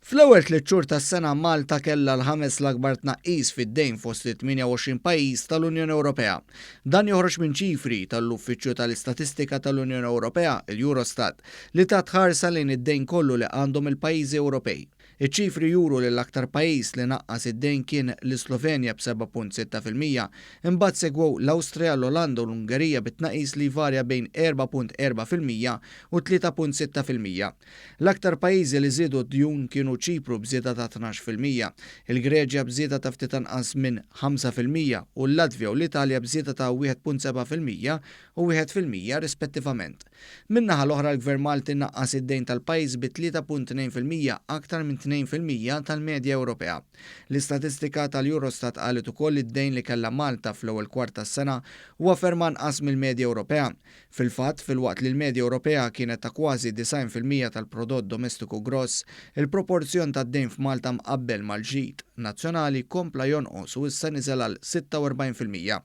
Fl-ewwel 3 xhur tas-sena Malta kellha l-5 l-akbar tnaqqis fid-dejn fost it-28 pajjiż tal-Unjoni Ewropea. Dan joħroġ minn ċifri tal-Uffiċċju tal-Istatistika tal-Unjoni Ewropea, il-Eurostat, li tat ħarsa lejn id-dejn kollu li għandhom il-pajjiżi Ewropej. Iċ-ċifri juru li l-aktar pajjiż li naqqas id-dejn kien l-Slovenja b'7.6%, imbagħad segwew l-Awstrija, l-Olanda u l-Ungerija bit-tnaqqis li jvarja bejn 4.4% u 3.6%. L-aktar pajjiżi li żiedu d-djun kienu Ċipru b'żieda ta' 12%, il-Greċja b'żieda ta' ftit anqas minn 5% u l-Latvja u l-Italja b'żieda ta' 1.7% u 1% rispettivament. Min-naħa l-oħra l-Gvern Malti naqqas id-dejn tal-pajjiż bi 3.2% aktar minn 2% tal-medja Ewropea. L-istatistika tal-Eurostat qalet ukoll id-dejn li kellha Malta fl-ewwel kwart tas-sena huwa ferm anqas mill-medja Ewropea. Fil-fatt, filwaqt li l-medja Ewropea kienet ta' kważi 90% tal-prodott domestiku gross, il-proporzjon tad-dejn f'Malta mqabbel mal-ġid nazzjonali kompla jonqos u issa niżel għal 46%.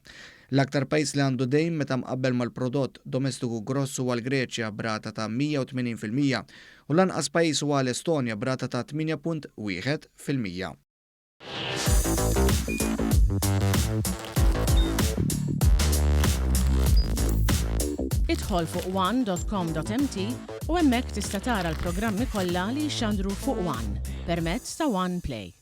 L-aktar pajjiż li għandu dejn meta mqabbel mal-prodott domestiku gross huwa l-Greċja b'rata ta' 180% u l-anqas pajjiż huwa l-Estonja b'rata ta' 8.1%. Idħol fuq one.com.mt u hemmhekk tista' tara l-programmi kollha li jxandru fuq One permezz ta' One Play.